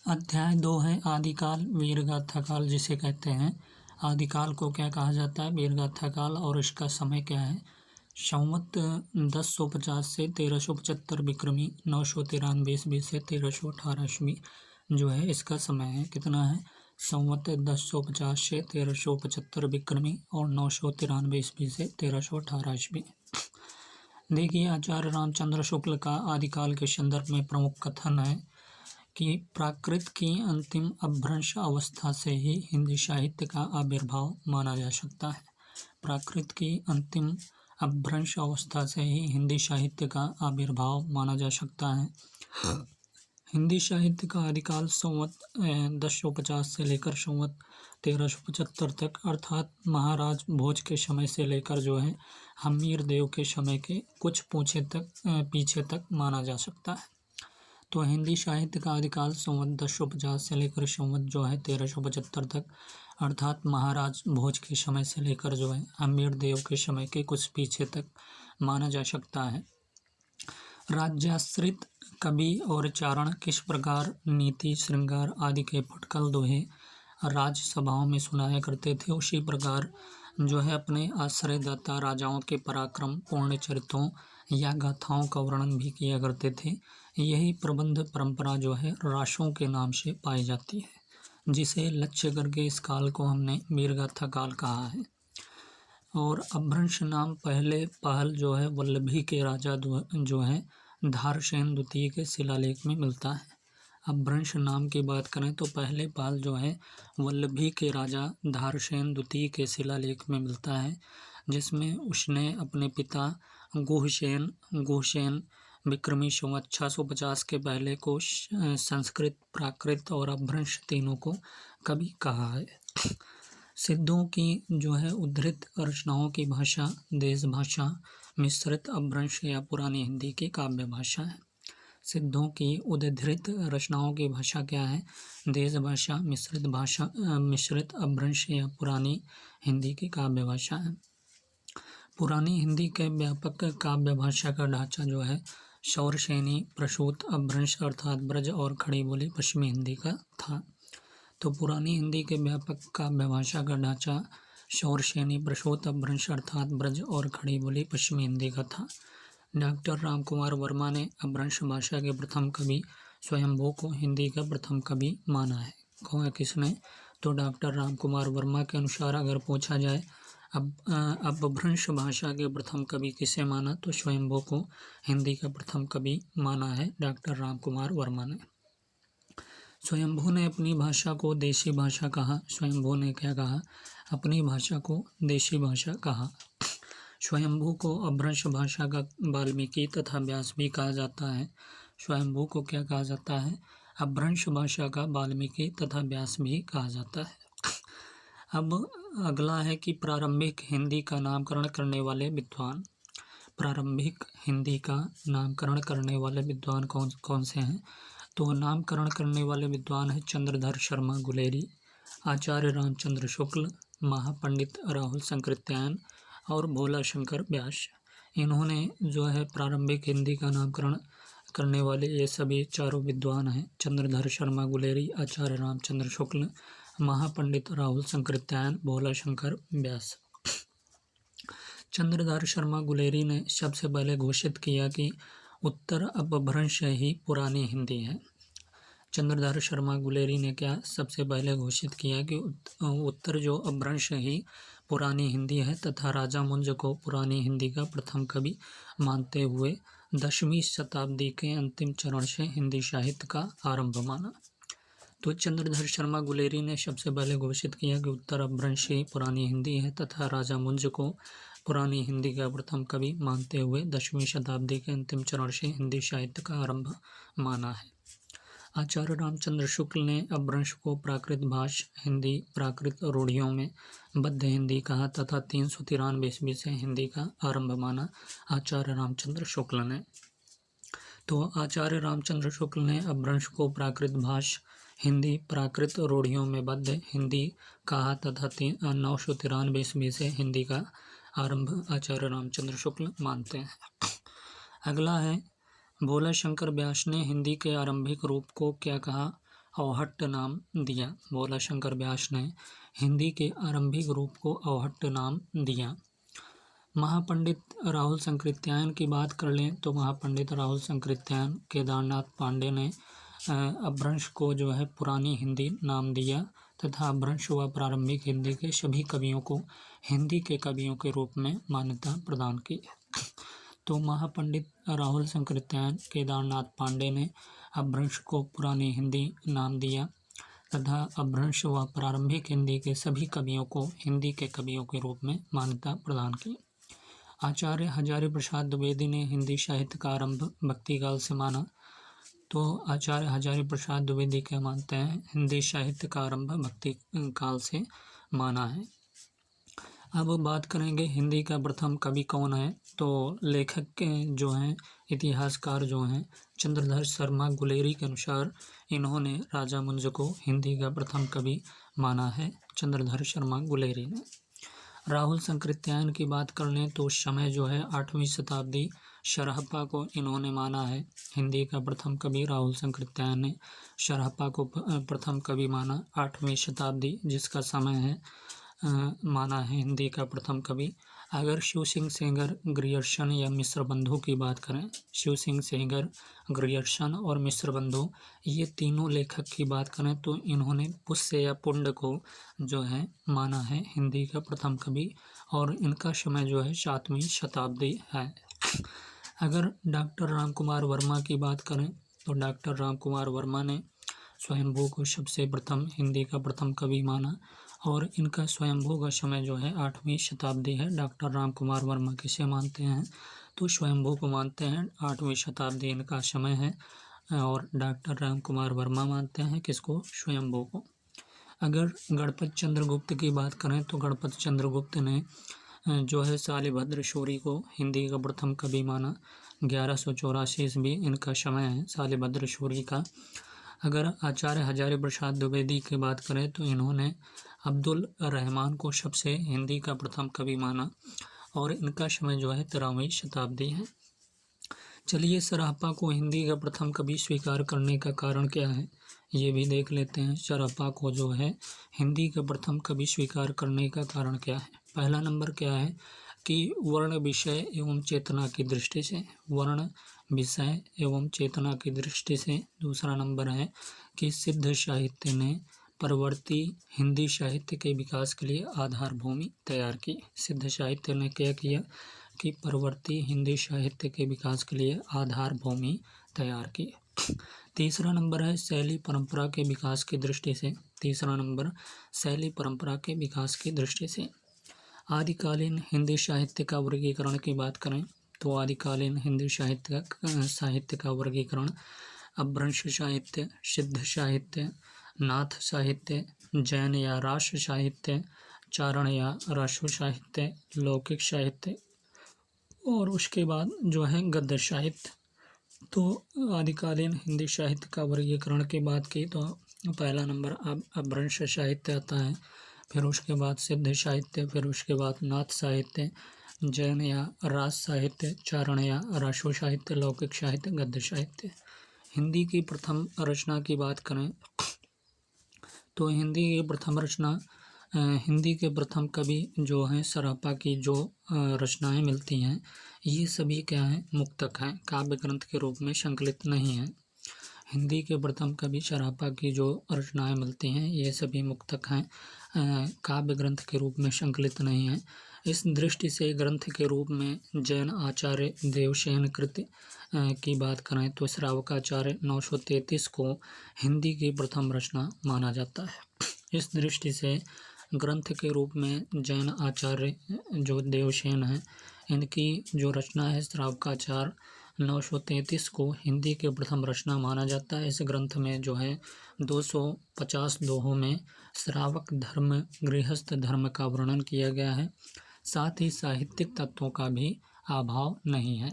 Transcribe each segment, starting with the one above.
अध्याय 2 है आदिकाल वीरगाथा काल जिसे कहते हैं। आदिकाल को क्या कहा जाता है? वीरगाथा काल। और इसका समय क्या है? संवत 1050 से 1375 विक्रमी, 993 ईस्वी से 1318 ईस्वी जो है इसका समय है। कितना है? संवत 1050 से 1375 विक्रमी और 993 ईस्वी से 1318 ईस्वी। देखिए, आचार्य रामचंद्र शुक्ल का आदिकाल के संदर्भ में प्रमुख कथन है कि प्राकृत की अंतिम अपभ्रंश अवस्था से ही हिंदी साहित्य का आविर्भाव माना जा सकता है। प्राकृत की अंतिम अपभ्रंश अवस्था से ही हिंदी साहित्य का आविर्भाव माना जा सकता है। हिंदी साहित्य का आदिकाल संवत 1050 से लेकर संवत 1375 तक, अर्थात महाराज भोज के समय से लेकर जो है हम्मीर देव के समय के कुछ पीछे तक माना जा सकता है। तो हिंदी साहित्य का आदिकाल संवत 1050 से लेकर संवत जो है 1375 तक, अर्थात महाराज भोज के समय से लेकर जो है हम्मीर देव के समय के कुछ पीछे तक माना जा सकता है। राज्याश्रित कवि और चारण किस प्रकार नीति, श्रृंगार आदि के फुटकल दोहे राजसभाओं में सुनाया करते थे, उसी प्रकार जो है अपने आश्रयदाता राजाओं के पराक्रम, पूर्ण चरित्रों या गाथाओं का वर्णन भी किया करते थे। यही प्रबंध परंपरा जो है रासों के नाम से पाई जाती है, जिसे लक्ष्य करके इस काल को हमने वीरगाथा काल कहा है। और अपभ्रंश नाम पहल जो है वल्लभी के राजा जो है धारसेन द्वितीय के शिलालेख में मिलता है। अपभ्रंश नाम की बात करें तो पहले पहल जो है वल्लभी के राजा धारसेन द्वितीय के शिलालेख में मिलता है, जिसमें उसने अपने पिता गुहसेन विक्रमी संवत 650 के पहले को संस्कृत, प्राकृत और अपभ्रंश तीनों को कवि कहा है। सिद्धों की जो है उद्धृत रचनाओं की भाषा देश भाषा मिश्रित अपभ्रंश या पुरानी हिंदी की काव्य भाषा है। सिद्धों की उद्धृत रचनाओं की भाषा क्या है? देश भाषा मिश्रित अपभ्रंश या पुरानी हिंदी की काव्य भाषा है। पुरानी हिंदी के व्यापक काव्य भाषा का ढांचा जो है शौरसेनी प्रसूत अपभ्रंश अर्थात ब्रज और खड़ी बोली पश्चिमी हिंदी का था। तो पुरानी हिंदी के व्यापक काव्य भाषा का ढांचा शौरसेनी प्रसूत अपभ्रंश अर्थात ब्रज और खड़ी बोली पश्चिमी हिंदी का था। डॉक्टर रामकुमार वर्मा ने अपभ्रंश भाषा के प्रथम कवि स्वयंभू को हिंदी का प्रथम कवि माना है। किसने? तो डॉक्टर रामकुमार वर्मा के अनुसार अगर पूछा जाए अपभ्रंश भाषा के प्रथम कवि किसे माना, तो स्वयंभू को हिंदी का प्रथम कवि माना है डॉक्टर रामकुमार वर्मा ने। स्वयंभू ने अपनी भाषा को देशी भाषा कहा। स्वयंभू ने क्या कहा? अपनी भाषा को देशी भाषा कहा। स्वयंभू को अपभ्रंश भाषा का वाल्मीकि तथा व्यास भी कहा जाता है। स्वयंभू को क्या कहा जाता है? अपभ्रंश भाषा का वाल्मीकि तथा व्यास भी कहा जाता है। अब अगला है कि प्रारंभिक हिंदी का नामकरण करने वाले विद्वान। प्रारंभिक हिंदी का नामकरण करने वाले विद्वान कौन से हैं? तो नामकरण करने वाले विद्वान है चंद्रधर शर्मा गुलेरी, आचार्य रामचंद्र शुक्ल, महापंडित राहुल संकृत्यायन और भोला शंकर व्यास। इन्होंने जो है प्रारंभिक हिंदी का नामकरण करने वाले ये सभी चारों विद्वान हैं। चंद्रधर शर्मा गुलेरी, आचार्य रामचंद्र शुक्ल, महापंडित राहुल संकृत्यायन, भोला शंकर व्यास। चंद्रधर शर्मा गुलेरी ने सबसे पहले घोषित किया कि उत्तर अपभ्रंश ही पुरानी हिंदी है। चंद्रधर शर्मा गुलेरी ने क्या सबसे पहले घोषित किया कि उत्तर जो अपभ्रंश ही पुरानी हिंदी है तथा राजा मुंज को पुरानी हिंदी का प्रथम कवि मानते हुए 10वीं शताब्दी के अंतिम चरण से हिंदी साहित्य का आरंभ माना। तो चंद्रधर शर्मा गुलेरी ने सबसे पहले घोषित किया कि उत्तर अपभ्रंश ही पुरानी हिंदी है तथा राजा मुंज को पुरानी हिंदी का प्रथम कवि मानते हुए 10वीं शताब्दी के अंतिम चरण से हिंदी साहित्य का आरंभ माना है। आचार्य रामचंद्र शुक्ल ने अपभ्रंश को प्राकृत भाषा हिंदी प्राकृत रूढ़ियों में बद्ध हिंदी कहा तथा 393 ईस्वी से हिंदी का आरंभ माना। आचार्य रामचंद्र शुक्ल ने तो आचार्य रामचंद्र शुक्ल ने अपभ्रंश को प्राकृत भाषा हिंदी प्राकृत रूढ़ियों में बद्ध हिंदी कहा तथा 993 ईस्वी से हिंदी का आरंभ आचार्य रामचंद्र शुक्ल मानते हैं। अगला है भोला शंकर व्यास ने हिंदी के आरंभिक रूप को क्या कहा? अवहट्ट नाम दिया। भोला शंकर व्यास ने हिंदी के आरंभिक रूप को अवहट्ट नाम दिया। महापंडित राहुल संकृत्यायन की बात कर लें तो महापंडित राहुल संकृत्यायन केदारनाथ पांडे ने अपभ्रंश को जो है पुरानी हिंदी नाम दिया तथा अपभ्रंश व प्रारंभिक हिंदी के सभी कवियों को हिंदी के कवियों के रूप में मान्यता प्रदान की। तो महापंडित राहुल संकृत्यायन केदारनाथ पांडे ने अपभ्रंश को पुरानी हिंदी नाम दिया तथा अपभ्रंश व प्रारंभिक हिंदी के सभी कवियों को हिंदी के कवियों के रूप में मान्यता प्रदान की। आचार्य हजारी प्रसाद द्विवेदी ने हिंदी साहित्य का आरंभ भक्ति काल से माना। तो आचार्य हजारी प्रसाद द्विवेदी क्या मानते हैं? हिंदी साहित्य का आरंभ भक्ति काल से माना है। अब बात करेंगे हिंदी का प्रथम कवि कौन है। तो लेखक के जो हैं, इतिहासकार जो हैं, चंद्रधर शर्मा गुलेरी के अनुसार इन्होंने राजा मुंज को हिंदी का प्रथम कवि माना है, चंद्रधर शर्मा गुलेरी ने। राहुल संकृत्यायन की बात कर लें तो उस समय जो है 8वीं शताब्दी शरहप्पा को इन्होंने माना है हिंदी का प्रथम कवि। राहुल संकृत्यायन ने शरहप्पा को प्रथम कवि माना, 8वीं शताब्दी जिसका समय है माना है हिंदी का प्रथम कवि। अगर शिव सिंह सेंगर, ग्रियर्सन या मिश्र बंधु की बात करें, शिव सिंह सेंगर, ग्रियर्सन और मिश्र बंधु ये तीनों लेखक की बात करें तो इन्होंने पुष्य या पुंड को जो है माना है हिंदी का प्रथम कवि और इनका समय जो है 7वीं शताब्दी है। अगर डॉक्टर राम कुमार वर्मा की बात करें तो डॉक्टर राम कुमार वर्मा ने स्वयंभू को सबसे प्रथम हिंदी का प्रथम कवि माना और इनका स्वयंभू का समय जो है 8वीं शताब्दी है। डॉक्टर राम कुमार वर्मा किसे मानते हैं? तो स्वयंभू को मानते हैं, 8वीं शताब्दी इनका समय है और डॉक्टर राम कुमार वर्मा मानते हैं किसको? स्वयंभू को। अगर गणपत चंद्रगुप्त की बात करें तो गणपत चंद्रगुप्त ने जो है शालिभद्र शौरी को हिंदी का प्रथम कवि माना, 1184 ईस्वी इनका समय है शालिभद्र शौरी का। अगर आचार्य हजारी प्रसाद द्विवेदी की बात करें तो इन्होंने अब्दुल रहमान को सबसे हिंदी का प्रथम कवि माना और इनका समय जो है 13वीं शताब्दी है। चलिए सरहप्पा को हिंदी का प्रथम कवि स्वीकार करने का कारण क्या है ये भी देख लेते हैं। सरहप्पा को जो है हिंदी का प्रथम कवि स्वीकार करने का कारण क्या है? पहला नंबर क्या है कि वर्ण विषय एवं चेतना की दृष्टि से, वर्ण विषय एवं चेतना की दृष्टि से। दूसरा नंबर है कि सिद्ध साहित्य ने परवर्ती हिंदी साहित्य के विकास के लिए आधार भूमि तैयार की। सिद्ध साहित्य ने क्या किया कि परवर्ती हिंदी साहित्य के विकास के लिए आधार भूमि तैयार की। तीसरा नंबर है शैली परंपरा के विकास की दृष्टि से। तीसरा नंबर शैली परंपरा के विकास की दृष्टि से। आदिकालीन हिंदी साहित्य का वर्गीकरण की बात करें तो आदिकालीन हिंदी साहित्य का वर्गीकरण अपभ्रंश साहित्य, सिद्ध साहित्य, नाथ साहित्य, जैन या रास साहित्य, चारण या रासो साहित्य, लौकिक साहित्य और उसके बाद जो है गद्य साहित्य। तो आदिकालीन हिंदी साहित्य का वर्गीकरण की बात की तो पहला नंबर अपभ्रंश साहित्य आता है, फिर उसके बाद सिद्ध साहित्य, फिर उसके बाद नाथ साहित्य, जैन या रास साहित्य, चारण या रासो साहित्य, लौकिक साहित्य, गद्य साहित्य। हिंदी की प्रथम रचना की बात करें तो हिंदी की प्रथम रचना, हिंदी के प्रथम कवि जो हैं सरहप्पा की जो रचनाएं मिलती हैं ये सभी क्या हैं? मुक्तक हैं, काव्य ग्रंथ के रूप में संकलित नहीं हैं। हिंदी के प्रथम कवि सरहप्पा की जो रचनाएं मिलती हैं ये सभी मुक्तक हैं, काव्य ग्रंथ के रूप में संकलित नहीं हैं। इस दृष्टि से ग्रंथ के रूप में जैन आचार्य देवसेन कृत की बात करें तो श्रावकाचार्य 933 को हिंदी की प्रथम रचना माना जाता है। इस दृष्टि से ग्रंथ के रूप में जैन आचार्य जो देवसेन हैं इनकी जो रचना है श्रावकाचार्य 933 को हिंदी के प्रथम रचना माना जाता है। इस ग्रंथ में जो है 250 दोहों में श्रावक धर्म, गृहस्थ धर्म का वर्णन किया गया है, साथ ही साहित्यिक तत्वों का भी अभाव नहीं है।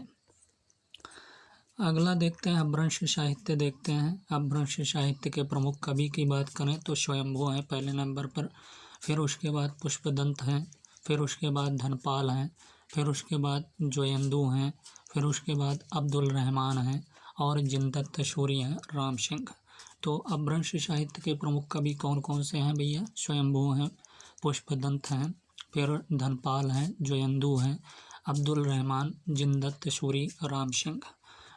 अगला देखते हैं अपभ्रंश साहित्य देखते हैं। अपभ्रंश साहित्य के प्रमुख कवि की बात करें तो स्वयंभू हैं पहले नंबर पर, फिर उसके बाद पुष्पदंत हैं, फिर उसके बाद धनपाल हैं, फिर उसके बाद जोयंदू हैं, फिर उसके बाद अब्दुल रहमान हैं और जिनदत्त सूरी हैं राम सिंह। तो अपभ्रंश साहित्य के प्रमुख कवि कौन कौन से हैं भैया? स्वयंभू हैं, पुष्पदंत हैं, फिर धनपाल हैं, जयंदू हैं, अब्दुल रहमान, जिनदत्त सूरी, राम सिंह।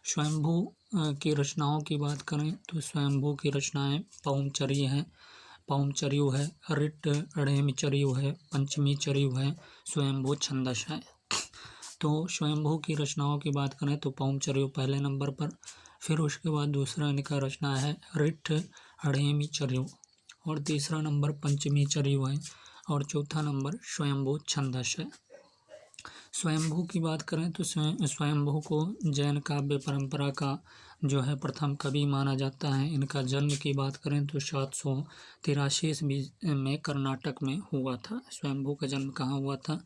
स्वयंभू की रचनाओं की बात करें तो स्वयंभू की रचनाएं पौमचरी है, पौमचर्यु है, ऋट अड़ेमचर्यु है, पंचमी चर्यु है, स्वयंभू छंदस है। तो स्वयंभू की रचनाओं की बात करें तो पौमचर्यु पहले नंबर पर, फिर उसके बाद दूसरा इनका रचना है ऋट अड़ेमचर्यु, और तीसरा नंबर पंचमी चर्यु है, और चौथा नंबर स्वयंभू छंदस है। स्वयंभू की बात करें तो स्वयंभू को जैन काव्य परंपरा का जो है प्रथम कवि माना जाता है। इनका जन्म की बात करें तो 783 ईस्वी में कर्नाटक में हुआ था। स्वयंभू का जन्म कहाँ हुआ था?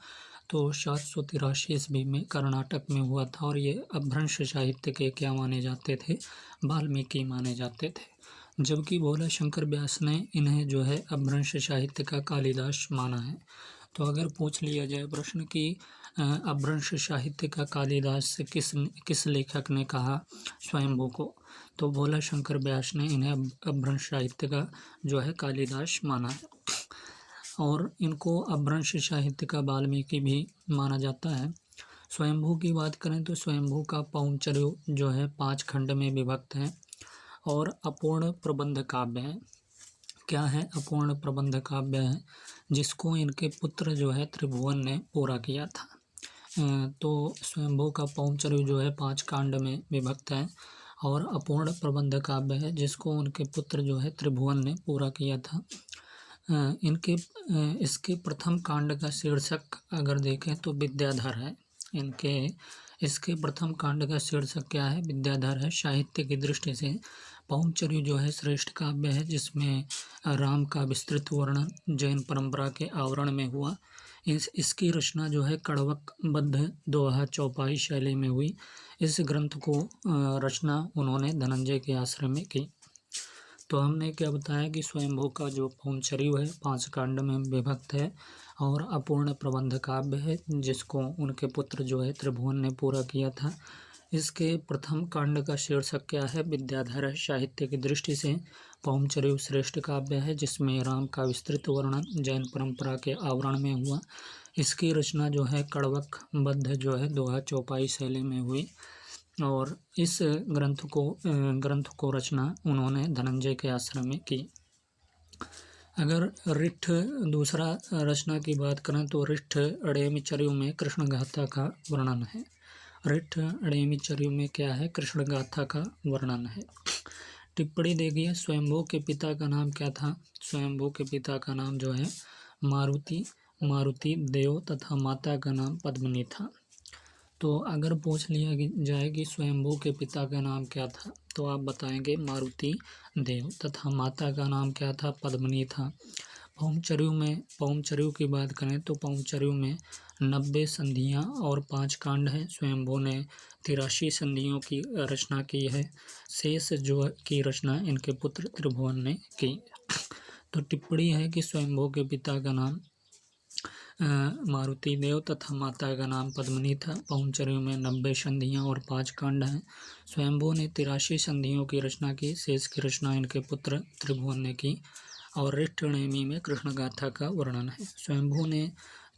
तो 783 ईस्वी में कर्नाटक में हुआ था, और ये अपभ्रंश साहित्य के क्या माने जाते थे? वाल्मीकि माने जाते थे। जबकि भोला शंकर व्यास ने इन्हें जो है अपभ्रंश साहित्य का कालिदास माना है। तो अगर पूछ लिया जाए प्रश्न कि अपभ्रंश साहित्य का कालिदास किस लेखक ने कहा स्वयंभू को, तो भोला शंकर व्यास ने इन्हें अपभ्रंश साहित्य का जो है कालिदास माना है। और इनको अपभ्रंश साहित्य का वाल्मीकि भी माना जाता है। स्वयंभू की बात करें तो स्वयंभू का पौमचर्यु जो है 5 खंड में विभक्त है और अपूर्ण प्रबंध काव्य है। क्या है? अपूर्ण प्रबंध काव्य है, जिसको इनके पुत्र जो है त्रिभुवन ने पूरा किया था। तो स्वयंभू का पौमचर्यु जो है 5 कांड में विभक्त है और अपूर्ण प्रबंध काव्य है, जिसको उनके पुत्र जो है त्रिभुवन ने पूरा किया था। इसके प्रथम कांड का शीर्षक अगर देखें तो विद्याधर है। इसके प्रथम कांड का शीर्षक क्या है? विद्याधर है। साहित्य की दृष्टि से पौमचर्यु जो है श्रेष्ठ काव्य है, जिसमें राम का विस्तृत वर्णन जैन परंपरा के आवरण में हुआ। इसकी रचना जो है कड़वकबद्ध दोहा चौपाई शैली में हुई। इस ग्रंथ को रचना उन्होंने धनंजय के आश्रम में की। तो हमने क्या बताया कि स्वयंभू का जो पौमचर्यु है 5 कांड में विभक्त है और अपूर्ण प्रबंध काव्य है, जिसको उनके पुत्र जो है त्रिभुवन ने पूरा किया था। इसके प्रथम कांड का शीर्षक क्या है? विद्याधर है। साहित्य की दृष्टि से पौमचर्यु श्रेष्ठ काव्य है, जिसमें राम का विस्तृत वर्णन जैन परंपरा के आवरण में हुआ। इसकी रचना जो है कड़वकबद्ध जो है दोहा चौपाई शैली में हुई, और इस ग्रंथ को रचना उन्होंने धनंजय के आश्रम में की। अगर ऋठ दूसरा रचना की बात करें तो ऋठ अड़ेमचर्यु में कृष्ण गाथा का वर्णन है। ऋठ अड़ेमचर्यु में क्या है? कृष्ण गाथा का वर्णन है। टिप्पणी देखिए, स्वयंभू के पिता का नाम क्या था? स्वयंभू के पिता का नाम जो है मारुति देव तथा माता का नाम पद्मिनी था। तो अगर पूछ लिया जाए कि स्वयंभू के पिता का नाम क्या था, तो आप बताएंगे मारुति देव, तथा माता का नाम क्या था? पद्मिनी था। पौमचर्यु की बात करें तो पौमचर्यु में 90 संधियाँ और 5 कांड हैं। स्वयंभू ने 83 संधियों की रचना की है। शेष जो की रचना इनके पुत्र त्रिभुवन ने की। तो टिप्पणी है कि स्वयंभू के पिता का नाम मारुति देव तथा माता का नाम पद्मिनी था। पौमचर्यु में 90 संधियाँ और 5 कांड हैं। स्वयंभू ने 83 संधियों की रचना की। शेष की रचना इनके पुत्र त्रिभुवन ने की। और ऋठ अड़ेमी में कृष्ण गाथा का वर्णन है। स्वयंभू ने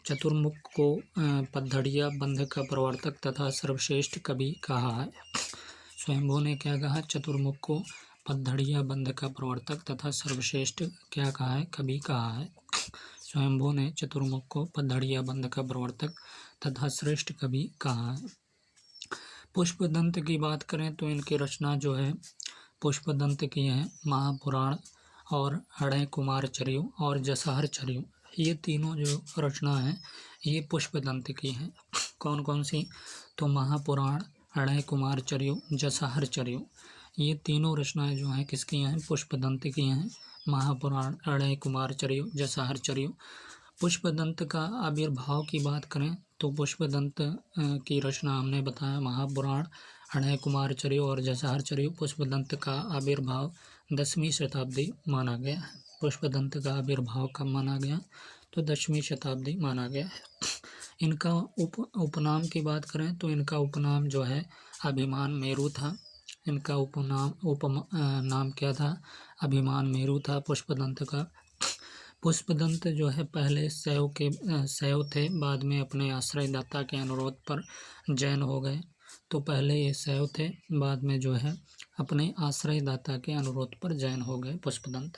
चतुर्मुख को पद्धड़िया बंध का प्रवर्तक तथा सर्वश्रेष्ठ कवि कहा है। स्वयंभू ने क्या कहा? चतुर्मुख को पद्धड़िया बंध का प्रवर्तक तथा सर्वश्रेष्ठ क्या कहा है? कवि कहा है। स्वयंभू ने चतुर्मुख को पद्धड़िया बंध का प्रवर्तक तथा श्रेष्ठ कवि कहा है। पुष्पदंत की बात करें तो इनकी रचना जो है पुष्पदंत की है महापुराण और हृदय कुमार चर्यु और जसहर चर्यु। ये तीनों जो रचना है ये पुष्पदंत की हैं। कौन कौन सी? तो महापुराण, हृदय कुमार चर्यु, जसहर चर्यु, ये तीनों रचनाएं जो हैं किसकी हैं? पुष्पदंत की हैं। महापुराण, हृदय कुमार चर्यु, जसहर चर्यु। पुष्पदंत का आविर्भाव की बात करें तो पुष्पदंत की रचना हमने बताया महापुराण, हृदय कुमार चर्यु और जसहर चर्यु। पुष्पदंत का आविर्भाव 10वीं शताब्दी माना गया है। पुष्पदंत का आविर्भाव कब माना गया? तो 10वीं शताब्दी माना गया है। इनका उपनाम की बात करें तो इनका उपनाम जो है अभिमान मेरु था। इनका नाम क्या था? अभिमान मेरु था पुष्पदंत का। पुष्पदंत जो है पहले शैव थे, बाद में अपने आश्रयदाता के अनुरोध पर जैन हो गए। तो पहले ये शैव थे, बाद में जो है अपने आश्रयदाता के अनुरोध पर जैन हो गए पुष्पदंत।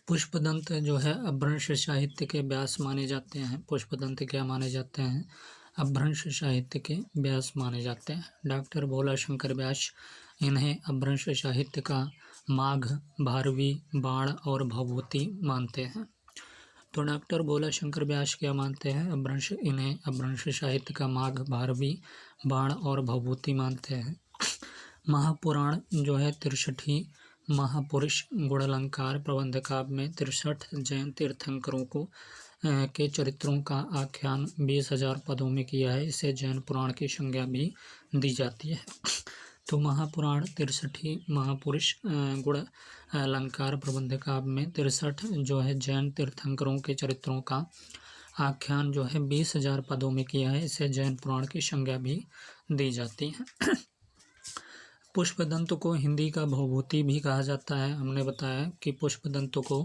पुष्पदंत जो है अपभ्रंश साहित्य के व्यास माने जाते हैं। पुष्पदंत क्या माने जाते हैं? अपभ्रंश साहित्य के व्यास माने जाते हैं। डॉक्टर भोला शंकर व्यास इन्हें अपभ्रंश साहित्य का माघ, भारवी, बाण और भभूति मानते हैं। तो डॉक्टर भोला शंकर व्यास क्या मानते हैं? इन्हें अपभ्रंश साहित्य का माघ, भारवी, बाण और भभूति मानते हैं। महापुराण जो है 63 महापुरुष गुणालंकार प्रबंध काव्य में 63 जैन तीर्थंकरों को के चरित्रों का आख्यान 20,000 पदों में किया है। इसे जैन पुराण की संज्ञा भी दी जाती है। तो महापुराण 63 महापुरुष गुण अलंकार प्रबंध काव्य में 63 जो है जैन तीर्थंकरों के चरित्रों का आख्यान जो है 20,000 पदों में किया है। इसे जैन पुराण की संज्ञा भी दी जाती है। पुष्पदंत को हिंदी का भवभूति भी कहा जाता है। हमने बताया कि पुष्पदंत को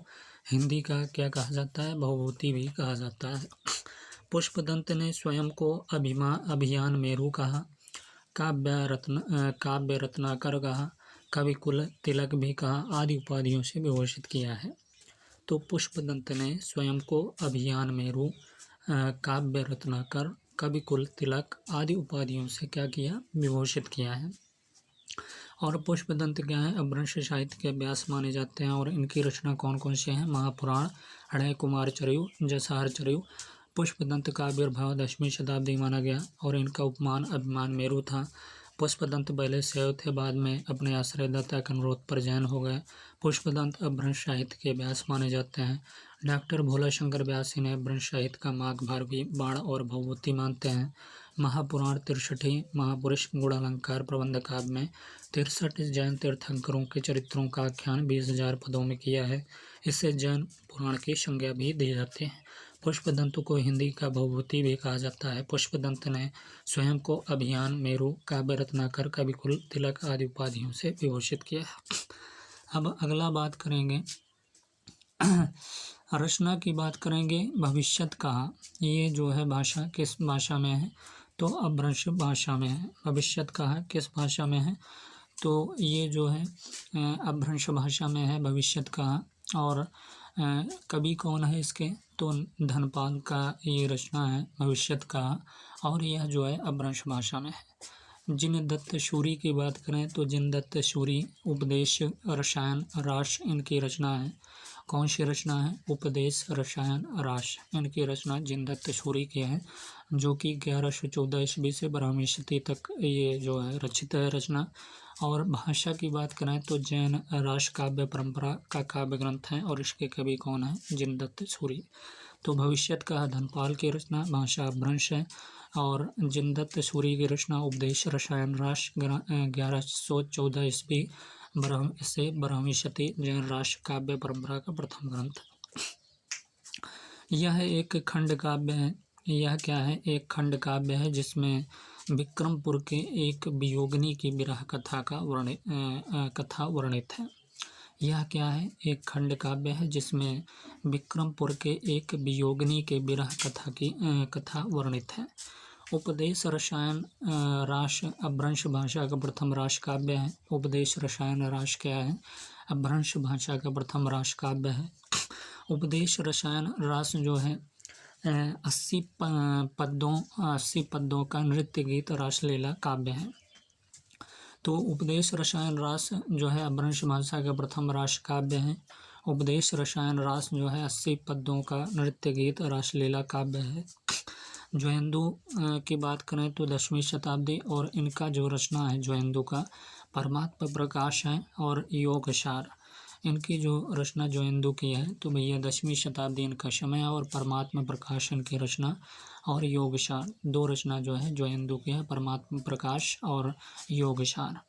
हिंदी का क्या कहा जाता है? भवभूति भी कहा जाता है। पुष्पदंत ने स्वयं को अभियान मेरु कहा, काव्य रत्नाकर कहा, कविकुल तिलक भी कहा, आदि उपाधियों से विभूषित किया है। तो पुष्पदंत ने स्वयं को अभियान मेरु, काव्य रत्नाकर, कविकुल तिलक आदि उपाधियों से क्या किया? विभूषित किया है। और पुष्पदंत क्या है? अपभ्रंश साहित्य के व्यास माने जाते हैं। और इनकी रचना कौन कौन से हैं? महापुराण, अढ़ाई कुमार चरयु, जसार चरयु। पुष्पदंत का आविर्भाव 10वीं शताब्दी माना गया और इनका उपमान अभिमान मेरु था। पुष्पदंत पहले शैव थे, बाद में अपने आश्रयदाता के अनुरोध पर जैन हो गए। पुष्पदंत अपभ्रंश साहित्य के व्यास माने जाते हैं। डॉक्टर भोला शंकर व्यास इन्हें अपभ्रंश साहित्य का माघ, भारवी, बाण और भभूति मानते हैं। महापुराण 63 महापुरुष गुणालंकार प्रबंध काव्य में 63 जैन तीर्थंकरों के चरित्रों का आख्यान 20,000 पदों में किया है। इससे जैन पुराण की संज्ञा भी दी जाती है। पुष्पदंत को हिंदी का भवभूति भी कहा जाता है। पुष्पदंत ने स्वयं को अभियान मेरु, काव्य रत्नाकर, कविकुल तिलक आदि उपाधियों से विभूषित किया है। अब अगला बात करेंगे रचना की बात करेंगे। भविष्यत कहा, ये जो है भाषा किस भाषा में है? तो अपभ्रंश भाषा में है। भविष्यत कहा किस भाषा में है? तो ये जो है अपभ्रंश भाषा में है भविष्यत कहा। और कवि कौन है इसके? तो धनपाल का ये रचना है भविष्यत कहा, और यह जो है अपभ्रंश भाषा में है। जिनदत्त सूरी की बात करें तो जिनदत्त सूरी उपदेश रसायन रास इनकी रचना है। कौन सी रचना है? उपदेश रसायन रास इनकी रचना जिनदत्त सूरी की है, जो कि 1114 ईस्वी से 12वीं शती तक ये जो है रचित है रचना। और भाषा की बात करें तो जैन रास काव्य परंपरा का काव्य ग्रंथ है और इसके कवि कौन है? जिनदत्त सूरी। तो भविष्यत का धनपाल की रचना, भाषा अपभ्रंश है। और जिनदत्त सूरी की रचना उपदेश रसायन रास 1114 ईस्वी से 12वीं शती जैन रास काव्य परंपरा का प्रथम ग्रंथ। यह एक खंड काव्य है। यह क्या है? एक खंड काव्य है जिसमें विक्रमपुर के एक वियोगिनी की विरह कथा वर्णित है। यह क्या है? एक खंड काव्य है जिसमें विक्रमपुर के एक वियोगिनी के विरह कथा वर्णित है। उपदेश रसायन रास अपभ्रंश भाषा का प्रथम रास काव्य है। उपदेश रसायन रास क्या है? अपभ्रंश भाषा का प्रथम रास काव्य है। उपदेश रसायन रास जो है 80 पद्यों का नृत्य गीत रासलीला काव्य है। तो उपदेश रसायन रास जो है अपभ्रंश भाषा का प्रथम रास काव्य है। उपदेश रसायन रास जो है 80 पद्यों का नृत्य गीत रासलीला काव्य है। ज्वेंदु की बात करें तो 10वीं शताब्दी, और इनका जो रचना है ज्वेंदु का परमात्मा प्रकाश है और योगसार। इनकी जो रचना ज्वेंदु की है तो भैया 10वीं शताब्दी इनका समय है, और परमात्मा प्रकाश इनकी रचना और योगसार, दो रचना जो है ज्वेंदु की है, परमात्मा प्रकाश और योगसार।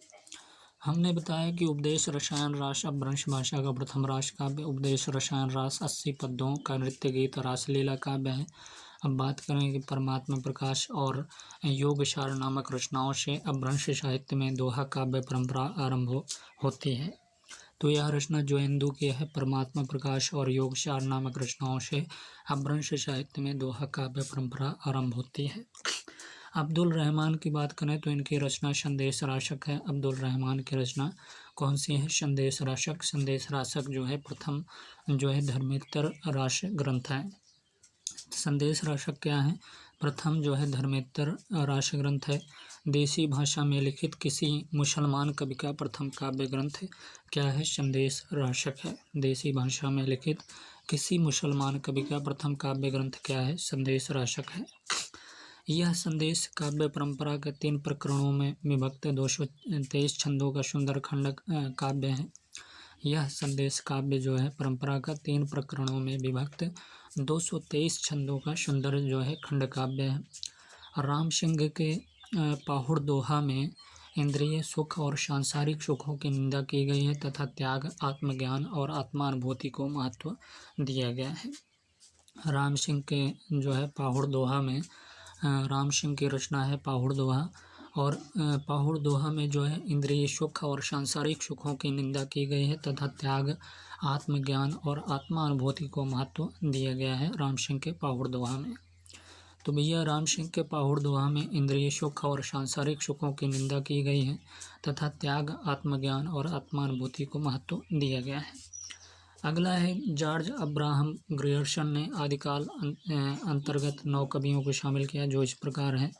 हमने बताया कि उपदेश रसायन रास अपभ्रंश भाषा का प्रथम रास काव्य। उपदेश रसायन रास 80 पद्यों का नृत्य गीत रासलीला काव्य है। अब बात करें कि परमात्मा प्रकाश और योगसार नामक रचनाओं से अपभ्रंश साहित्य में दोहा काव्य परंपरा आरंभ होती है। तो यह रचना जो इंदु की है परमात्मा प्रकाश और योगसार नामक रचनाओं से अपभ्रंश साहित्य में दोहा काव्य परंपरा आरंभ होती है। अब्दुल रहमान की बात करें तो इनकी रचना संदेश राशक है। अब्दुल रहमान की रचना कौन सी है? संदेश राशक। संदेश राशक जो है प्रथम जो है धर्मेतर राश ग्रंथ है। संदेश राशक क्या है? प्रथम जो है धर्मेतर राश ग्रंथ है। देसी भाषा में लिखित किसी मुसलमान कवि का प्रथम काव्य ग्रंथ क्या है? संदेश राशक है। देसी भाषा में लिखित किसी मुसलमान कवि का प्रथम काव्य ग्रंथ क्या है? संदेश राशक है। यह संदेश काव्य परंपरा के 3 प्रकरणों में विभक्त 223 छंदों का सुंदर खंड काव्य है। यह संदेश काव्य जो है परंपरा का 3 प्रकरणों में विभक्त 223 छंदों का सुंदर जो है खंड काव्य है। राम सिंह के पाहुड़ दोहा में इंद्रिय सुख और सांसारिक सुखों की निंदा की गई है तथा त्याग, आत्मज्ञान और आत्मानुभूति को महत्व दिया गया है। राम सिंह के जो है पाहुड़ दोहा में राम सिंह की रचना है पाहुड़ दोहा, और पाहुड़ दोहा में जो है इंद्रिय सुख और सांसारिक सुखों की निंदा की गई है तथा त्याग, आत्मज्ञान और आत्मानुभूति को महत्व दिया गया है राम सिंह के पाहुड़ दोहा में। तो भैया राम सिंह के पाहुड़ दोहा में इंद्रिय सुख और सांसारिक सुखों की निंदा की गई है तथा त्याग, आत्मज्ञान और आत्मानुभूति को महत्व दिया गया है। अगला है जॉर्ज अब्राहम ग्रियर्सन ने आदिकाल अंतर्गत 9 कवियों को शामिल किया जो इस प्रकार हैं।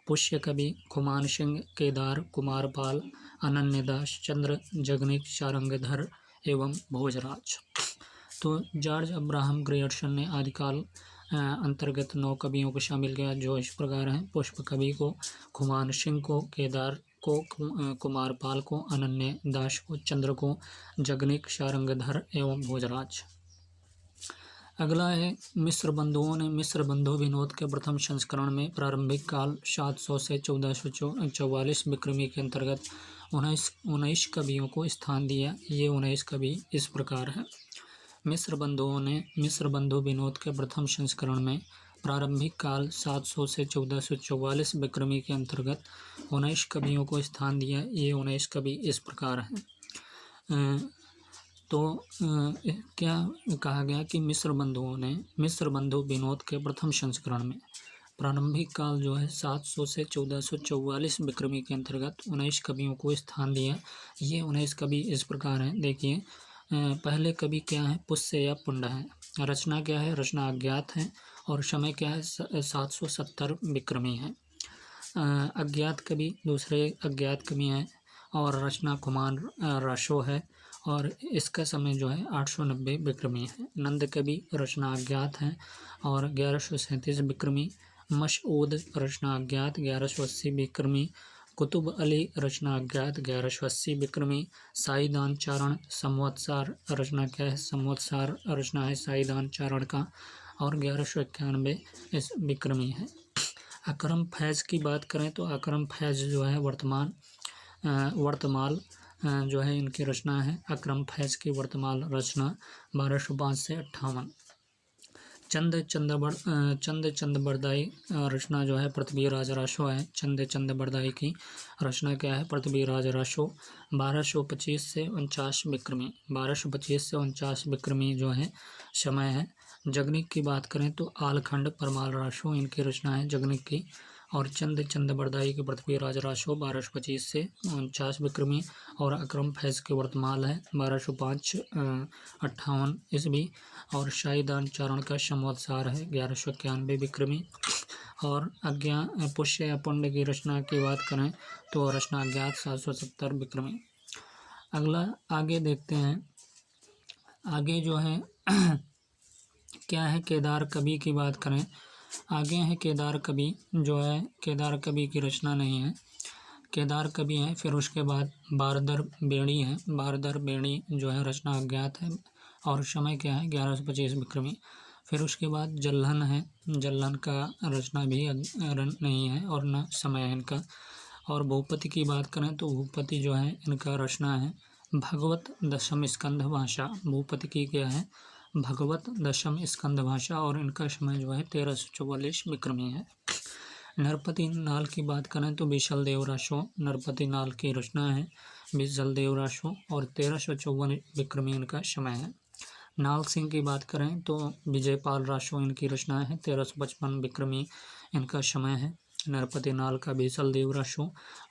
पुष्य कवि, खुमान सिंह, केदार, कुमारपाल, अनन्यदास, चंद्र, जगनिक, सारंगधर एवं भोजराज। तो जॉर्ज अब्राहम ग्रियर्सन ने आदिकाल अंतर्गत 9 कवियों को शामिल किया जो इस प्रकार हैं। पुष्प कवि को, खुमान सिंह को, केदार को, कुमारपाल को, अनन्य दास को, चंद्र को, जगनिक, सारंगधर एवं भोजराज। अगला है मिस्र बंधुओं ने मिस्र बंधु विनोद के प्रथम संस्करण में प्रारंभिक काल 700 से 1444 विक्रमी के अंतर्गत 19 कवियों को स्थान दिया। ये 19 कवि इस प्रकार हैं। मिस्र बंधुओं ने मिस्र बंधु विनोद के प्रथम संस्करण में प्रारंभिक काल 700 से 1444 विक्रमी के अंतर्गत 19 कवियों को स्थान दिया। ये 19 कवि इस प्रकार हैं। तो क्या कहा गया कि मिस्र बंधुओं ने मिस्र बंधु विनोद के प्रथम संस्करण में प्रारंभिक काल जो है 700 से 1444 विक्रमी के अंतर्गत 19 कवियों को स्थान दिया। ये 19 कवि इस प्रकार हैं। देखिए, पहले कवि क्या है? पुष्य या पुंड है। रचना क्या है? रचना अज्ञात है और समय क्या है? 770 विक्रमी है। अज्ञात कवि दूसरे अज्ञात कवि हैं और रचना खुमान राशो है और इसका समय जो है 890 विक्रमी है। नंद कवि रचना अज्ञात है और 1137 विक्रमी। मशऊद रचना अज्ञात 1180 विक्रमी। कुतुब अली रचना अज्ञात 1180 विक्रमी। साईदान चारण संवत्सर रचना क्या है? संवत्सर रचना है साईदान चारण का और 1191 इस विक्रमी है। अकरम फैज की बात करें तो अकरम फैज जो है वर्तमान जो है इनकी रचना है। अकरम फैज की वर्तमान रचना 1205 से 58। चंद बरदाई रचना जो है पृथ्वीराज राशो है। चंद बरदाई की रचना क्या है? पृथ्वीराज राशो 1225 से 49 विक्रमी। 1225 से 49 विक्रमी जो है समय है। जगनिक की बात करें तो आलखंड परमाल राशो इनकी रचना है जगनिक की। और चंद बरदाई के पृथ्वीराज राशो 1225 से 49 विक्रमी और अकरम फैज के वर्तमान है 1205 58 ईस्वी। और शाहीदान चारण का संवत्सर है 1191 विक्रमी। और पुष्य या पुंड की रचना की बात करें तो रचना अज्ञात 770 विक्रमी। अगला आगे देखते हैं। आगे जो है क्या है? केदार कवि की बात करें। आगे है केदार कवि जो है केदार कवि की रचना नहीं है। केदार कवि है। फिर उसके बाद बारदर बेणी है। बारदर बेणी जो है रचना अज्ञात है और समय क्या है? 1125 विक्रमी। फिर उसके बाद जल्हन है। जल्हन का रचना भी नहीं है और न समय है इनका। और भूपति की बात करें तो भूपति जो है इनका रचना है भगवत दशम स्कंध भाषा। भूपति की क्या है? भगवत दशम स्कंद भाषा और इनका समय जो है 1344 विक्रमी है। नरपति नाल की बात करें तो विशल देव राशो नरपति नाल की रचना है बीस जलदेव राशो और 1354 विक्रमी इनका समय है। नाल सिंह की बात करें तो विजयपाल राशो इनकी रचनाएं हैं, 1355 विक्रमी इनका समय है। नरपति नाल का बीसल देव राशो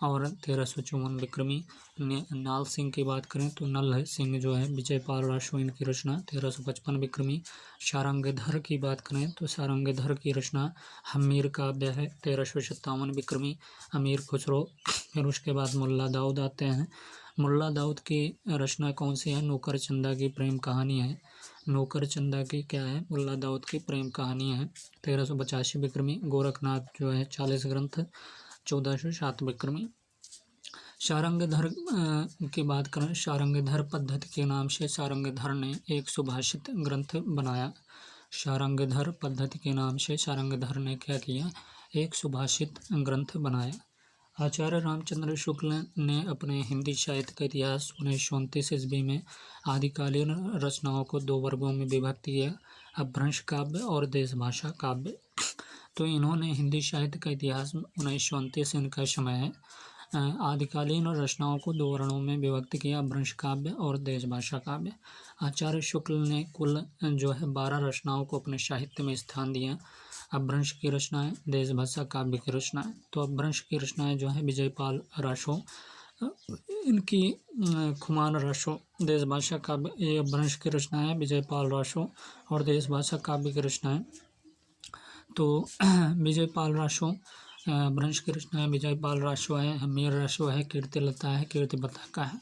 और 1354 विक्रमी। नाल सिंह की बात करें तो नल सिंह जो है विजयपाल राशो इनकी रचना 1355 विक्रमी। सारंगधर की बात करें तो सारंगधर की रचना हमीर काव्य है, 1357 विक्रमी। अमीर खुसरो। फिर उसके बाद मुल्ला दाऊद आते हैं। मुल्ला दाऊद की रचना कौन सी है? नौकर चंदा की प्रेम कहानी है। नौकर चंदा की क्या है? मुल्ला दाऊद की प्रेम कहानी है, 1385 विक्रमी। गोरखनाथ जो है 40 ग्रंथ, 1407 विक्रमी। सारंगधर की बात करें, सारंगधर पद्धति के नाम से सारंगधर ने एक सुभाषित ग्रंथ बनाया। सारंगधर पद्धति के नाम से सारंगधर ने क्या किया? एक सुभाषित ग्रंथ बनाया। आचार्य रामचंद्र शुक्ल ने अपने हिंदी साहित्य का इतिहास 1929 ईस्वी में आदिकालीन रचनाओं को दो वर्गों में विभक्त किया, अपभ्रंश काव्य और देशभाषा काव्य। तो इन्होंने हिंदी साहित्य का इतिहास 1929 इनका समय है, आदिकालीन रचनाओं को दो वर्णों में विभक्त किया, अपभ्रंश काव्य और देशभाषा काव्य। आचार्य शुक्ल ने कुल जो है 12 रचनाओं को अपने साहित्य में स्थान दिया। अपभ्रंश की रचनाएं, देशभाषा काव्य की रचनाएं। तो अपभ्रंश की रचनाएं जो है विजयपाल राशो इनकी खुमान राशो। देशभाषा काव्य, ये अपभ्रंश की रचनाएं है विजयपाल राशो और देशभाषा काव्य की रचनाएं। तो विजयपाल राशो अपभ्रंश की रचनाएं विजयपाल राशो है, हमीर राशो है, कीर्तिलता है, कीर्ति पताका है।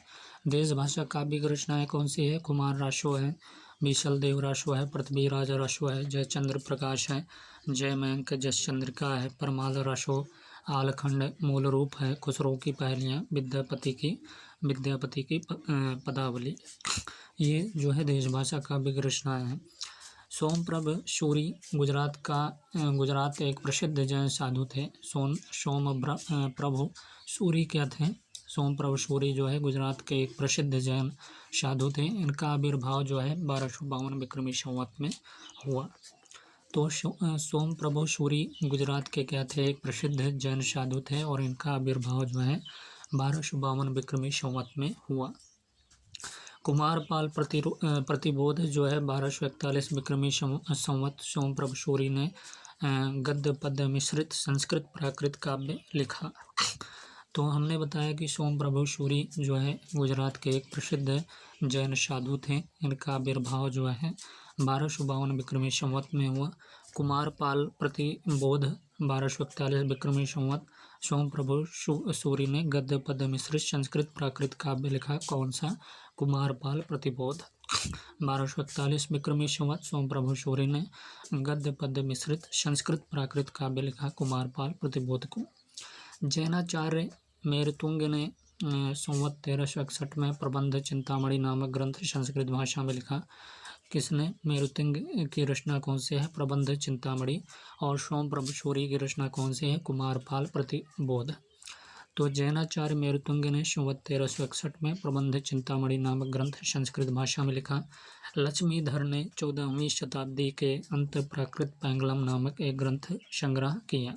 देशभाषा काव्य की रचनाएं कौन सी है? कुमार राशो है, बीसल देव राशो है, पृथ्वीराज राशो है, जयचंद्र प्रकाश है, जयमयंक जसचंद्रिका है, परमाल राशो, आलखंड मूल रूप है, खुसरो की पहेलियाँ, विद्यापति की पदावली। ये जो है देशभाषा काव्य की रचनाएं हैं। सोमप्रभ सूरी गुजरात एक प्रसिद्ध जैन साधु थे। सोमप्रभ सूरी क्या थे? सोमप्रभ सूरी जो है गुजरात के एक प्रसिद्ध जैन साधु थे। इनका आविर्भाव जो है 1252 विक्रमी संवत में हुआ। तो सोमप्रभ सूरी गुजरात के क्या थे? एक प्रसिद्ध जैन साधु थे और इनका आविर्भाव जो है 1252 विक्रमी संवत में हुआ। कुमारपाल प्रतिबोध जो है 1241 विक्रमी संवत सोमप्रभ सूरी ने गद्य पद्य मिश्रित संस्कृत प्राकृत काव्य लिखा। तो हमने बताया कि सोमप्रभ सूरी जो है गुजरात के एक प्रसिद्ध जैन साधु थे। इनका आविर्भाव जो है 1252 विक्रमी संवत में हुआ। कुमारपाल प्रतिबोध 1241 विक्रमी संवत सोमप्रभ सूरी ने गद्य पद्य मिश्रित संस्कृत प्राकृत काव्य लिखा। कौन सा? कुमारपाल प्रतिबोध। 1241 विक्रमी संवत सोमप्रभ सूरी ने गद्य पद्य मिश्रित संस्कृत प्राकृत काव्य लिखा, कुमारपाल प्रतिबोध को। जैनाचार्य मेरुतुंग ने संवत 1361 में प्रबंध चिंतामणि नामक ग्रंथ संस्कृत भाषा में लिखा। किसने? मेरुतुंग की रचना कौन सी है? प्रबंध चिंतामणि। और सोमप्रभ सूरी की रचना कौन सी है? कुमारपाल प्रतिबोध। तो जैनाचार्य मेरुतुंग ने संवत 1361 में प्रबंध चिंतामणि नामक ग्रंथ संस्कृत भाषा में लिखा। लक्ष्मीधर ने 14वीं शताब्दी के अंत प्राकृत पैंगलम नामक एक ग्रंथ संग्रह किया।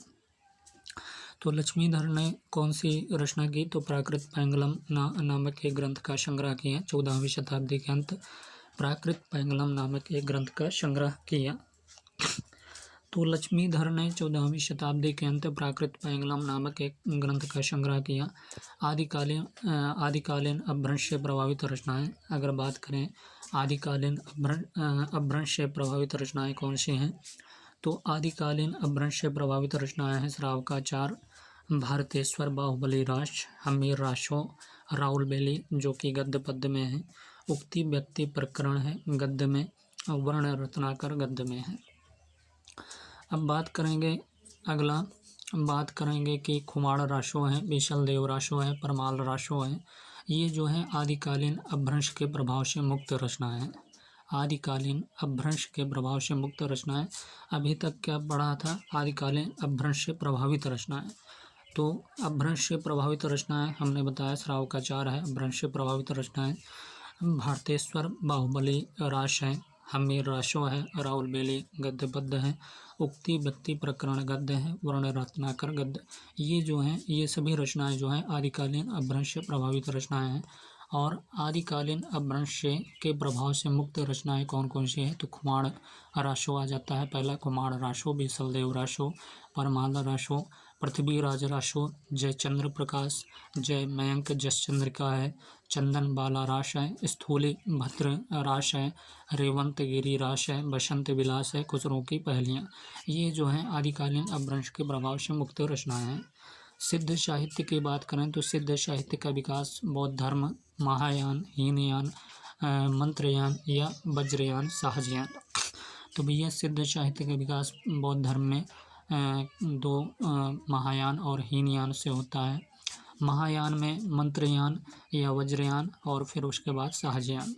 तो लक्ष्मीधर ने कौन सी रचना की? तो प्राकृत पैंगलम नामक एक ग्रंथ का संग्रह किया। 14वीं शताब्दी के अंत प्राकृत पैंगलम नामक एक ग्रंथ का संग्रह किया। तो लक्ष्मीधर ने 14वीं शताब्दी के अंत प्राकृत पैंगलम नामक एक ग्रंथ का संग्रह किया। आदिकालीन अपभ्रंश से प्रभावित रचनाएं, अगर बात करें आदिकालीन अपभ्रंश से प्रभावित रचनाएं कौन सी हैं? तो आदिकालीन अपभ्रंश से प्रभावित रचनाएं हैं श्रावकाचार, भारतेश्वर, बाहुबली राश, हमीर राशो, राहुल बेली जो कि गद्य पद्य में है, उक्ति व्यक्ति प्रकरण है गद्य में, वर्ण रत्नाकर गद्य में है। अब बात करेंगे कि खुमाड़ राशो है, बीसल देव राशो है, परमाल राशो है। ये जो है आदिकालीन अपभ्रंश के प्रभाव से मुक्त रचनाएं हैं। आदिकालीन अपभ्रंश के प्रभाव से मुक्त रचनाएं। अभी तक क्या पढ़ा था? आदिकालीन अपभ्रंश से प्रभावित रचनाएं। तो अपभ्रंश से प्रभावित रचनाएं हमने बताया श्रावकाचार है, अपभ्रंश से प्रभावित रचनाएं भारतेश्वर, बाहुबली राश है, हमीर राशो है, राहुल बेली गद्य पद्य है, उक्ति व्यक्ति प्रकरण गद्य है, वर्ण रत्नाकर गद्य। ये जो हैं ये सभी रचनाएं जो हैं आदिकालीन अपभ्रंश से प्रभावित रचनाएं हैं। और आदिकालीन अपभ्रंश के प्रभाव से मुक्त रचनाएं कौन कौन सी है? तो कुमार राशो आ जाता है पहला, कुमार राशो, बीसलदेव राशो, परमानंद राशो, पृथ्वीराज राशो, जयचंद्र प्रकाश, जय मयंक जसचंद्रिका है, चंदन बाला राश है, स्थूली भद्र राश है, रेवंत गिरी राश है, बसंत विलास है, खुसरो की पहलियाँ। ये जो हैं आदिकालीन अपभ्रंश के प्रभाव से मुक्त रचनाएं हैं। सिद्ध साहित्य की बात करें तो सिद्ध साहित्य का विकास बौद्ध धर्म, महायान, हीनयान, मंत्रयान या वज्रयान, सहजयान। तो भैया सिद्ध साहित्य का विकास बौद्ध धर्म में दो महायान और हीनयान से होता है। महायान में मंत्रयान या वज्रयान और फिर उसके बाद सहजयान।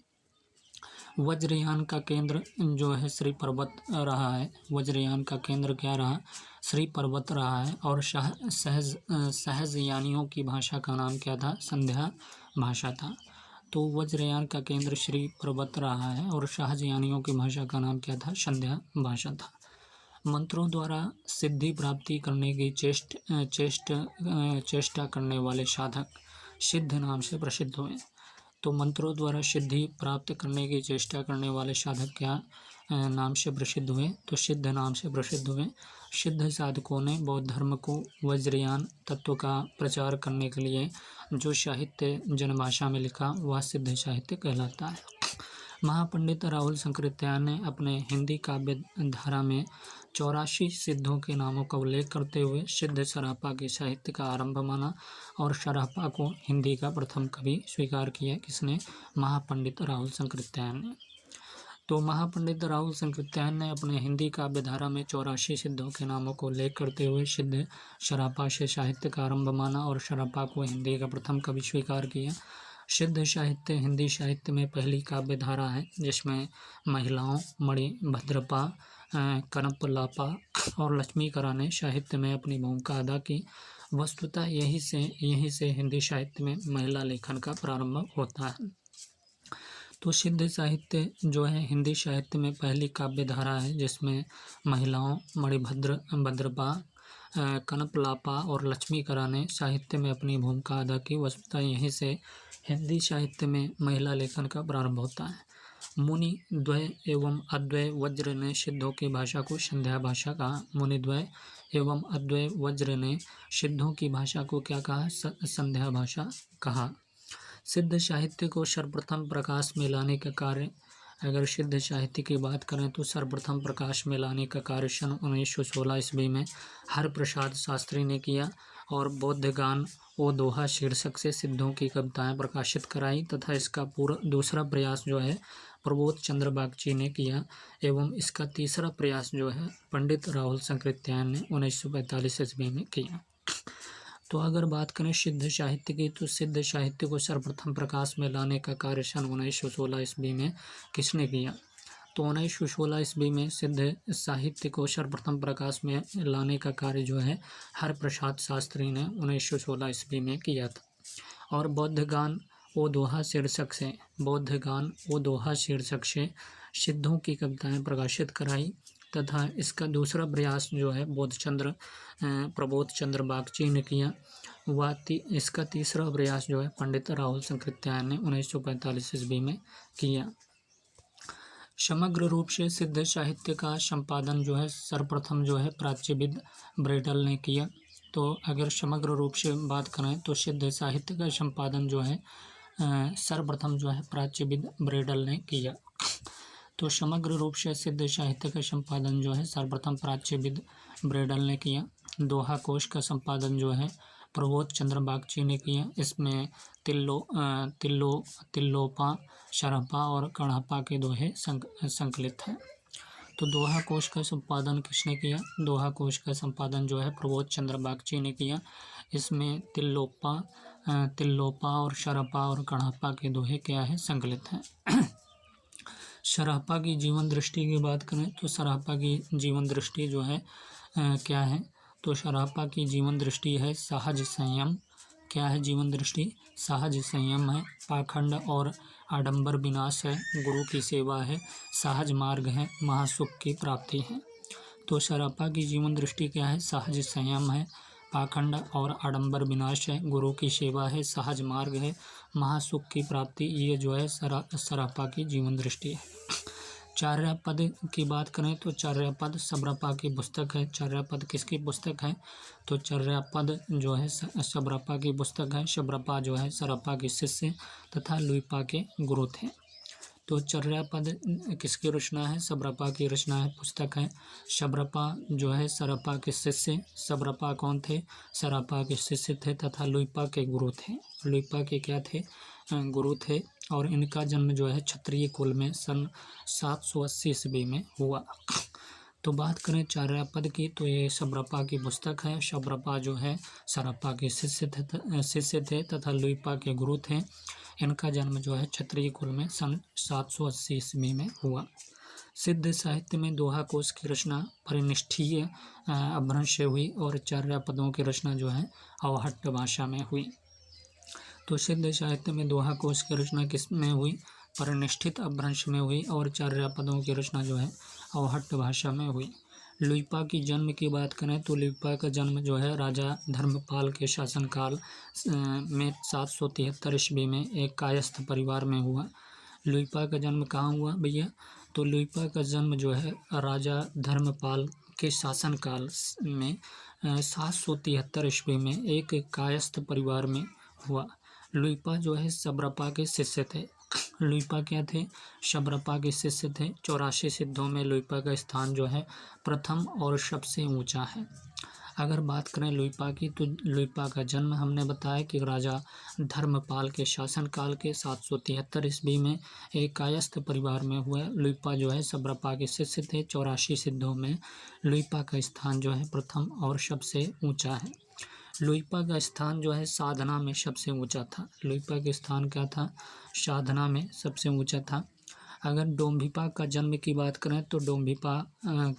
वज्रयान का केंद्र जो है श्री पर्वत रहा है। वज्रयान का केंद्र क्या रहा? श्री पर्वत रहा है। और सहजयानियों की भाषा का नाम क्या था? संध्या भाषा था। तो वज्रयान का केंद्र श्री पर्वत रहा है और सहजयानियों की भाषा का नाम क्या था? संध्या भाषा था। मंत्रों द्वारा सिद्धि प्राप्ति करने की चेष्टा करने वाले साधक सिद्ध नाम से प्रसिद्ध हुए। तो मंत्रों द्वारा सिद्धि प्राप्त करने की चेष्टा करने वाले साधक क्या नाम से प्रसिद्ध हुए? तो सिद्ध नाम से प्रसिद्ध हुए। सिद्ध साधकों ने बौद्ध धर्म को वज्रयान तत्व का प्रचार करने के लिए जो साहित्य जनभाषा में लिखा वह सिद्ध साहित्य कहलाता है। महापंडित राहुल शंकराचार्य ने अपने हिंदी काव्य धारा में 84 सिद्धों के नामों का उल्लेख करते हुए सिद्ध सरापा के साहित्य का आरंभ माना और सरापा को हिंदी का प्रथम कवि स्वीकार किया। किसने? महापंडित राहुल शंकराचार्य ने। तो महापंडित राहुल शंकराचार्य ने अपने हिंदी काव्य धारा में 84 सिद्धों के नामों को उल्लेख करते हुए सिद्ध सरापा से साहित्य का आरंभ माना और सरापा को हिंदी का प्रथम कवि स्वीकार किया। सिद्ध साहित्य हिंदी साहित्य में पहली काव्य धारा है जिसमें महिलाओं, मणि भद्रपा, कनपलापा और लक्ष्मीकरा ने साहित्य में अपनी भूमिका अदा की। वस्तुतः यहीं से हिंदी साहित्य में महिला लेखन का प्रारंभ होता है। तो सिद्ध साहित्य जो है हिंदी साहित्य में पहली काव्य धारा है जिसमें महिलाओं, भद्रपा, कनपलापा और लक्ष्मीकरा ने साहित्य में अपनी भूमिका अदा की। वस्तुतः यहीं से हिंदी साहित्य में महिला लेखन का प्रारंभ होता है। मुनि द्वय एवं अद्वय वज्र ने सिद्धों की भाषा को संध्या भाषा कहा। मुनि द्वय एवं अद्वय वज्र ने सिद्धों की भाषा को क्या कहा? संध्या भाषा कहा। सिद्ध साहित्य को सर्वप्रथम प्रकाश में लाने का कार्य, अगर सिद्ध साहित्य की बात करें तो सर्वप्रथम प्रकाश में लाने का कार्य सन 1916 ईस्वी में हरप्रसाद शास्त्री ने किया और बौद्ध गान ओ दोहा शीर्षक से सिद्धों की कविताएं प्रकाशित कराई तथा इसका दूसरा प्रयास जो है प्रबोध चंद्र बागची ने किया एवं इसका तीसरा प्रयास जो है पंडित राहुल शंकराचार्य ने 1945 ईस्वी में किया। तो अगर बात करें सिद्ध साहित्य की तो सिद्ध साहित्य को सर्वप्रथम प्रकाश में लाने का कार्य सन 1916 ईस्वी में किसने किया? तो 1916 ईस्वी में सिद्ध साहित्य को सर्वप्रथम प्रकाश में लाने का कार्य जो है हरप्रसाद शास्त्री ने 1916 ईस्वी में किया था। और बौद्ध गान ओ दोहा शीर्षक से सिद्धों की कविताएं प्रकाशित कराई तथा इसका दूसरा प्रयास जो है प्रबोध चंद्र बागची ने किया। इसका तीसरा प्रयास जो है पंडित राहुल शंकराचार्य ने 1945 ईस्वी में किया। समग्र रूप से सिद्ध साहित्य का संपादन जो है सर्वप्रथम जो है प्राच्यविद ब्रेडल ने किया। तो अगर समग्र रूप से बात करें तो सिद्ध साहित्य का संपादन जो है सर्वप्रथम जो है प्राच्यविद ब्रेडल ने किया। तो समग्र रूप से सिद्ध साहित्य का संपादन जो है सर्वप्रथम प्राच्यविद ब्रेडल ने किया। दोहा कोश का संपादन जो है प्रबोध चंद्र बागची ने किया। इसमें तिल्लोपा, शरहपा और कढ़पा के दोहे संकलित हैं। तो दोहा कोश का संपादन किसने किया? दोहा कोश का संपादन जो है प्रबोध चंद्र बागची ने किया। इसमें तिल्लोपा और शरहपा और कढ़पा के दोहे क्या है? संकलित हैं। शरहपा की जीवन दृष्टि की बात करें तो शरहपा की जीवन दृष्टि जो है क्या है? तो शरहपा की जीवन दृष्टि है सहज संयम। क्या है जीवन दृष्टि? सहज संयम है, पाखंड और आडंबर विनाश है, गुरु की सेवा है, सहज मार्ग है, महासुख की प्राप्ति है। तो सरापा की जीवन दृष्टि क्या है? सहज संयम है, पाखंड और आडंबर विनाश है, गुरु की सेवा है, सहज मार्ग है, महासुख की प्राप्ति। ये जो है सरापा की जीवन दृष्टि है। चार्यापद की बात करें तो चार्यापद शबरपा की पुस्तक है। चार्यापद किसकी पुस्तक है? तो चार्यापद जो है शबरपा की पुस्तक है। शबरपा जो है सरपा के शिष्य तथा लुइपा के गुरु थे। तो चार्यापद किसकी रचना है? शबरपा की रचना है, पुस्तक है। शबरपा जो है सरपा के शिष्य, शबरपा कौन थे? सरपा के शिष्य थे तथा लुइपा के गुरु थे। लुइपा के क्या थे? गुरु थे। और इनका जन्म जो है क्षत्रिय कुल में सन 780 ईस्वी में हुआ। तो बात करें चार्यापद की तो ये शबरपा की पुस्तक है। शबरपा जो है सरपा के शिष्य थे तथा लुइपा के गुरु थे। इनका जन्म जो है क्षत्रिय कुल में सन 780 ईस्वी में हुआ। सिद्ध साहित्य में दोहा कोश की रचना परिनिष्ठीय अपभ्रंश से हुई और चार्यापदों की रचना जो है अवहट्ट भाषा में हुई। तो सिद्ध साहित्य में दोहा कोश की रचना किस में हुई? परिनिष्ठित अपभ्रंश में हुई और चार्यापदों की रचना जो है अवहट्ट भाषा में हुई। लुइपा की जन्म की बात करें तो लुइपा का जन्म जो है राजा धर्मपाल के शासनकाल में 773 ईस्वी में एक कायस्थ परिवार में हुआ। लुइपा का जन्म कहाँ हुआ भैया? तो लुइपा का जन्म जो है राजा धर्मपाल के शासनकाल में 773 ईस्वी में एक कायस्थ परिवार में हुआ। लुइपा जो है शबरपा के शिष्य थे। लुइपा क्या थे? शबरपा के शिष्य थे। 84 सिद्धों में लुइपा का स्थान जो है प्रथम और सबसे ऊंचा है। अगर बात करें लुइपा की तो लुइपा का जन्म हमने बताया कि राजा धर्मपाल के शासनकाल के 773 ईस्वी में एक कायस्थ परिवार में हुआ। लुइपा जो है शबरपा के शिष्य थे। 84 सिद्धों में लुइपा का स्थान जो है प्रथम और सबसे ऊंचा है। लुइपा का स्थान जो है साधना में सबसे ऊंचा था। लुइपा का स्थान क्या था? साधना में सबसे ऊंचा था। अगर डोम्भिपा का जन्म की बात करें तो डोम्भिपा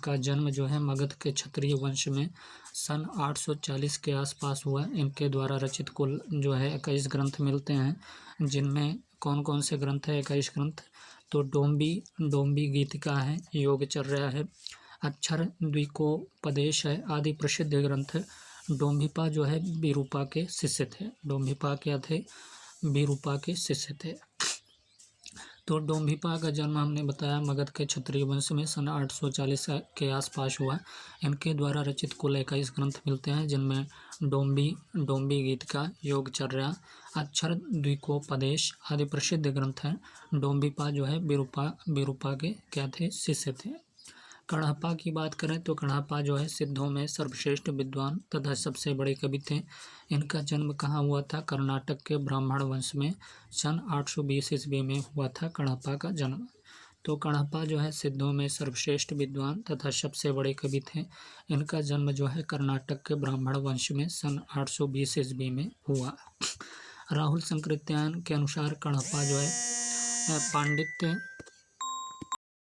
का जन्म जो है मगध के क्षत्रिय वंश में सन 840 के आसपास हुआ। इनके द्वारा रचित कुल जो है 21 ग्रंथ मिलते हैं, जिनमें कौन कौन से ग्रंथ है? 21 ग्रंथ। तो डोम्बी गीतिका है, योगचर्या है, अक्षर द्विकोपदेश है आदि प्रसिद्ध ग्रंथ। डोम्भिपा जो है विरूपा के शिष्य थे। डोम्भिपा क्या थे? विरूपा के शिष्य थे। तो डोम्भिपा का जन्म हमने बताया मगध के क्षत्रिय वंश में सन 840 के आसपास हुआ। इनके द्वारा रचित कुल 21 ग्रंथ मिलते हैं, जिनमें डोम्बी गीतिका, योगचर्या, अक्षर द्विकोपदेश आदि प्रसिद्ध ग्रंथ हैं। डोम्भिपा जो है विरूपा के क्या थे? शिष्य थे। कण्हपा की बात करें तो कण्हपा जो है सिद्धों में सर्वश्रेष्ठ विद्वान तथा सबसे बड़े कवि थे। इनका जन्म कहाँ हुआ था? कर्नाटक के ब्राह्मण वंश में सन 820 ईस्वी में हुआ था कण्हपा का जन्म। तो कण्हपा जो है सिद्धों में सर्वश्रेष्ठ विद्वान तथा सबसे बड़े कवि थे। इनका जन्म जो है कर्नाटक के ब्राह्मण वंश में सन 820 ईस्वी में हुआ। राहुल संकृत्यायन के अनुसार कण्हपा जो है पांडित्य